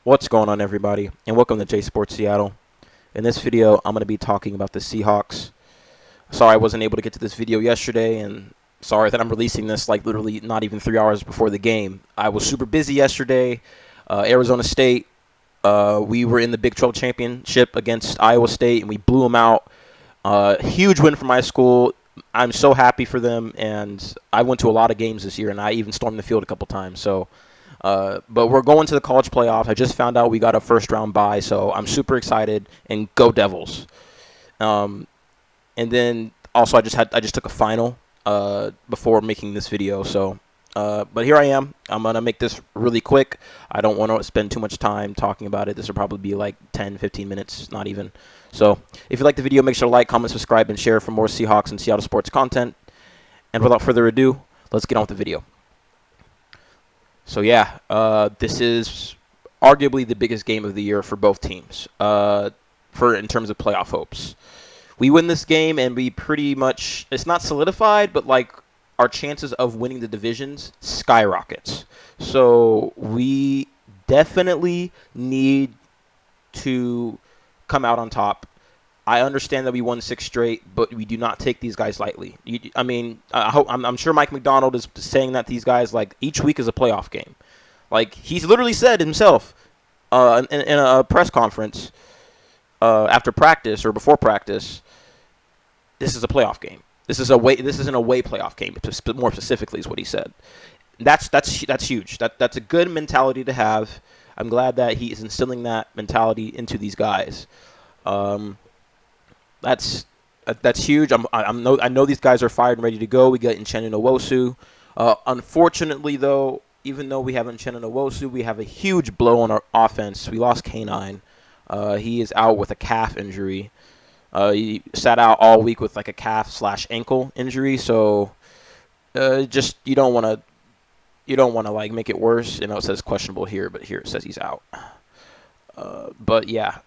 What's going on, everybody, and welcome to J Sports Seattle. In this video, I'm going to be talking about the Seahawks. Sorry I wasn't able to get to this video yesterday, and sorry that I'm releasing this like literally not even 3 hours before the game. I was super busy yesterday. Arizona State, we were in the Big 12 championship against Iowa State, and we blew them out. Huge win for my school. I'm so happy for them, and I went to a lot of games this year, and I even stormed the field a couple times. But we're going to the college playoffs. I just found out we got a first-round bye, so I'm super excited, and go Devils. And then also I just took a final before making this video. But here I am. I'm going to make this really quick. I don't want to spend too much time talking about it. This will probably be like 10, 15 minutes, not even. So if you like the video, make sure to like, comment, subscribe, and share for more Seahawks and Seattle sports content. And without further ado, let's get on with the video. So yeah, this is arguably the biggest game of the year for both teams, in terms of playoff hopes. We win this game, and we pretty much, it's not solidified, but like our chances of winning the divisions skyrockets. So we definitely need to come out on top. I understand that we won 6 straight, but we do not take these guys lightly. I'm sure Mike McDonald is saying that these guys, like, each week is a playoff game. Like, he's literally said himself in a press conference after practice or before practice, this is a playoff game. This is an away playoff game. More specifically, is what he said. That's huge. That's a good mentality to have. I'm glad that he is instilling that mentality into these guys. That's huge. I know these guys are fired and ready to go. We got Uchenna Nwosu. Unfortunately, though, even though we have Uchenna Nwosu, we have a huge blow on our offense. We lost K9. He is out with a calf injury. He sat out all week with like a calf/ankle injury. So just you don't want to like make it worse. You know, it says questionable here, but here it says he's out. But yeah.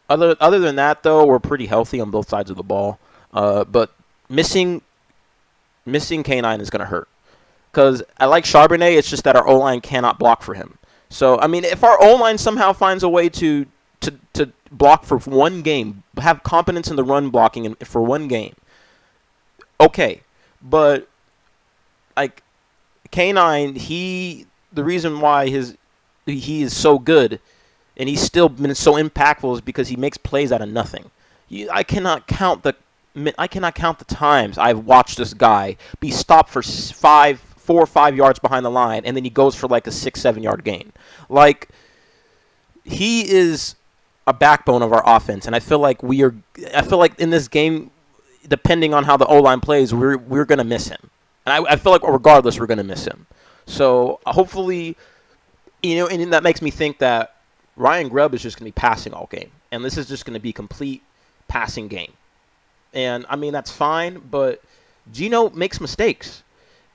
Other than that, though, we're pretty healthy on both sides of the ball. But missing K9 is going to hurt. Because I like Charbonnet, it's just that our O-line cannot block for him. So, I mean, if our O-line somehow finds a way to block for one game, have competence in the run blocking for one game, okay. But, like, K9, the reason why he is so good and he's still been so impactful is because he makes plays out of nothing. I cannot count the times I've watched this guy be stopped for 4 or 5 yards behind the line, and then he goes for like a 6-7 yard gain. Like, he is a backbone of our offense, and I feel like in this game, depending on how the O-line plays, we're gonna miss him, and I feel like regardless we're gonna miss him. So hopefully, and that makes me think that Ryan Grubb is just going to be passing all game. And this is just going to be complete passing game. And, I mean, that's fine, but Geno makes mistakes.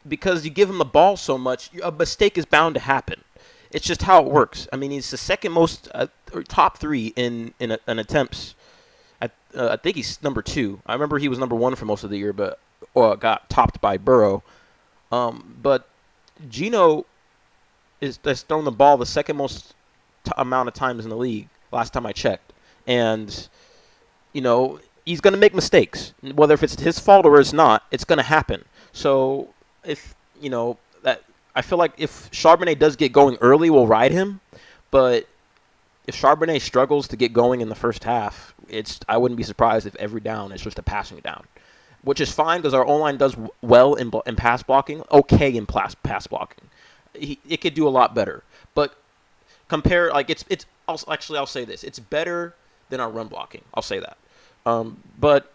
Because you give him the ball so much, a mistake is bound to happen. It's just how it works. I mean, he's the second most, top 3 in attempts. I think he's number 2. I remember he was number 1 for most of the year, but got topped by Burrow. But Geno has thrown the ball the second most amount of times in the league last time I checked, and he's going to make mistakes, whether if it's his fault or it's not. It's going to happen. So if that, I feel like if Charbonnet does get going early, we'll ride him. But if Charbonnet struggles to get going in the first half, I wouldn't be surprised if every down is just a passing down, which is fine because our O-line does well in pass blocking, okay in pass blocking. It could do a lot better, but compare, like, I'll say this. It's better than our run blocking. I'll say that. But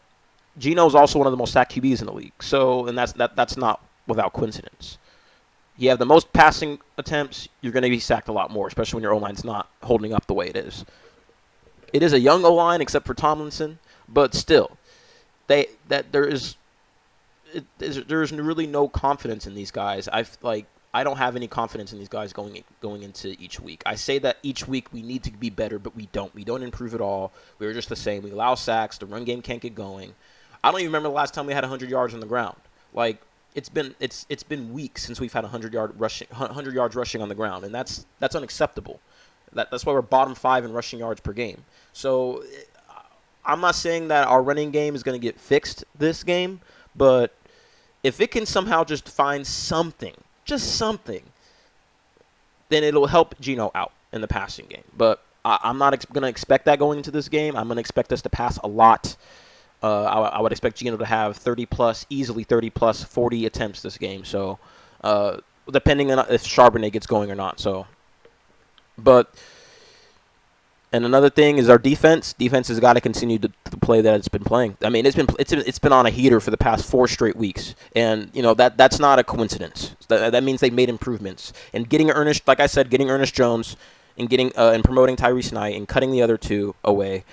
Geno's also one of the most sacked QBs in the league. So, and that's not without coincidence. You have the most passing attempts, you're going to be sacked a lot more, especially when your O-line's not holding up the way it is. It is a young O-line, except for Tomlinson, but still, there is really no confidence in these guys. I don't have any confidence in these guys going into each week. I say that each week we need to be better, but we don't. We don't improve at all. We're just the same. We allow sacks. The run game can't get going. I don't even remember the last time we had 100 yards on the ground. Like, it's been weeks since we've had 100 yards rushing on the ground, and that's unacceptable. That's why we're bottom 5 in rushing yards per game. So I'm not saying that our running game is going to get fixed this game, but if it can somehow just find something, just something, then it'll help Geno out in the passing game. But I'm not going to expect that going into this game. I'm going to expect us to pass a lot. I would expect Geno to have 30-plus, easily 30-plus, 40 attempts this game. So depending on if Charbonnet gets going or not. So, and another thing is our defense. Defense has got to continue to play that it's been playing. I mean, it's been on a heater for the past 4 straight weeks, and that's not a coincidence. That means they've made improvements. And getting Ernest, like I said, getting Ernest Jones and getting and promoting Tyrese Knight and cutting the other 2 away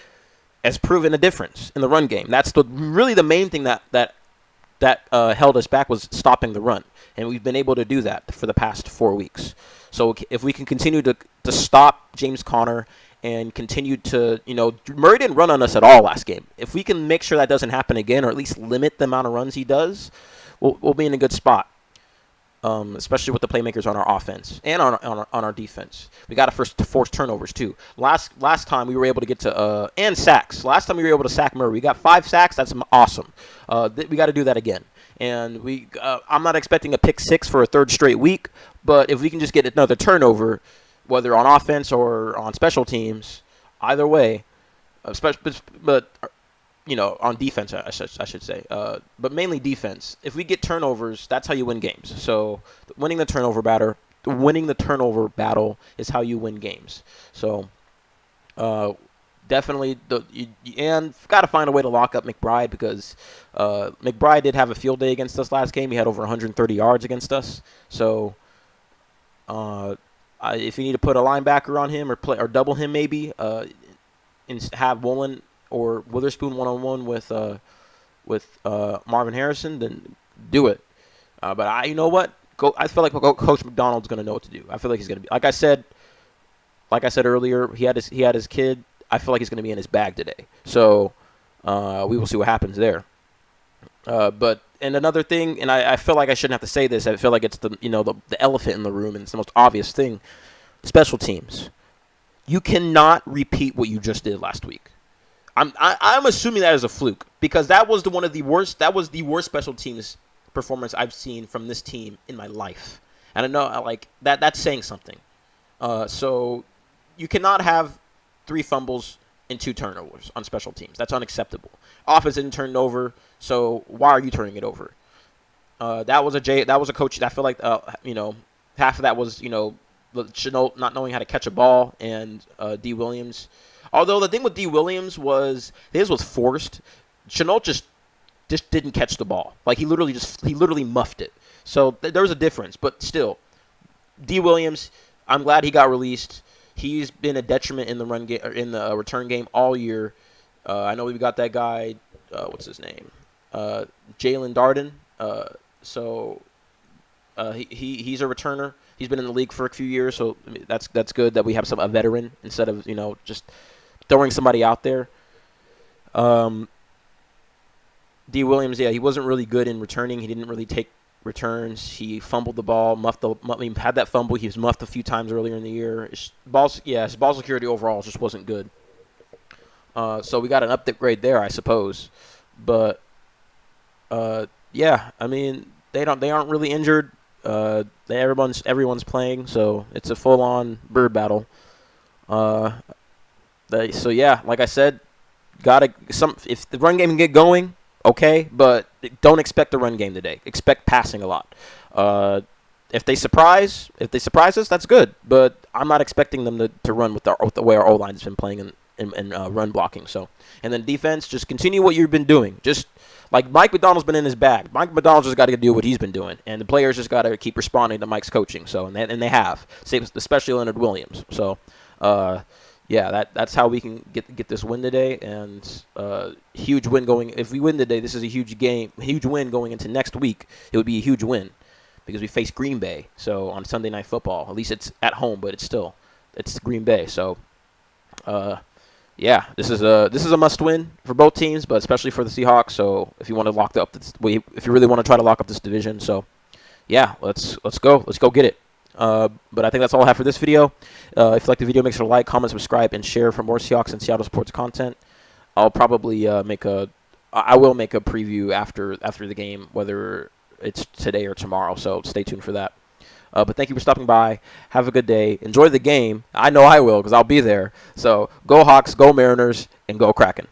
has proven a difference in the run game. That's really the main thing that held us back was stopping the run, and we've been able to do that for the past 4 weeks. So if we can continue to stop James Conner and continue to, Murray didn't run on us at all last game. If we can make sure that doesn't happen again, or at least limit the amount of runs he does, we'll be in a good spot. Especially with the playmakers on our offense and on our defense. We got to force turnovers too. Last time we were able to get to and sacks. Last time we were able to sack Murray. We got 5 sacks. That's awesome. We got to do that again. And I'm not expecting a pick 6 for a 3rd straight week, but if we can just get another turnover, whether on offense or on special teams, either way, on defense, I should say, but mainly defense. If we get turnovers, that's how you win games. So winning the turnover battle is how you win games. So definitely, and got to find a way to lock up McBride, because McBride did have a field day against us last game. He had over 130 yards against us. So if you need to put a linebacker on him or double him maybe, and have Woolen or Witherspoon one-on-one with Marvin Harrison, then do it. But you know what? I feel like Coach McDonald's going to know what to do. I feel like he's going to be, like I said earlier, he had his kid. I feel like he's going to be in his bag today. So we will see what happens there. And another thing, and I feel like I shouldn't have to say this. I feel like it's the elephant in the room, and it's the most obvious thing. Special teams. You cannot repeat what you just did last week. I'm assuming that is a fluke, because that was one of the worst. That was the worst special teams performance I've seen from this team in my life. And I know, like, that's saying something. So you cannot have 3 fumbles and 2 turnovers on special teams. That's unacceptable. Offense didn't turn it over, so why are you turning it over? That was a coach. I feel like half of that was Chenault not knowing how to catch a ball, and D. Williams. Although the thing with D. Williams was his was forced. Chenault just didn't catch the ball. Like he literally muffed it. So there was a difference, but still, D. Williams. I'm glad he got released. He's been a detriment in the run game, or in the return game all year. I know we got that guy. What's his name? Jalen Darden. He's a returner. He's been in the league for a few years, so I mean, that's good that we have a veteran instead of just throwing somebody out there. D. Williams, he wasn't really good in returning. He didn't really take returns. He fumbled the ball, had that fumble. He was muffed a few times earlier in the year. His ball security overall just wasn't good. So we got an upgrade there, I suppose. But I mean, they aren't really injured. Everyone's playing, so it's a full-on bird battle. Like I said, if the run game can get going, okay, but don't expect the run game today. Expect passing a lot. If they surprise us, that's good. But I'm not expecting them to run with the way our O-line has been playing in run blocking. So, and then defense, just continue what you've been doing. Just like Mike McDonald's been in his bag. Mike McDonald's just got to do what he's been doing, and the players just got to keep responding to Mike's coaching. So, and they have, especially Leonard Williams. So, that's how we can get this win today, and huge win going. If we win today, this is a huge win going into next week. It would be a huge win because we face Green Bay. So on Sunday Night Football, at least it's at home, but it's Green Bay. So, this is a must-win for both teams, but especially for the Seahawks. So if you want to if you really want to try to lock up this division, so let's go get it. But I think that's all I have for this video. If you like the video, make sure to like, comment, subscribe, and share for more Seahawks and Seattle sports content. I'll probably I will make a preview after the game, whether it's today or tomorrow. So stay tuned for that. But thank you for stopping by. Have a good day. Enjoy the game. I know I will because I'll be there. So go Hawks, go Mariners, and go Kraken.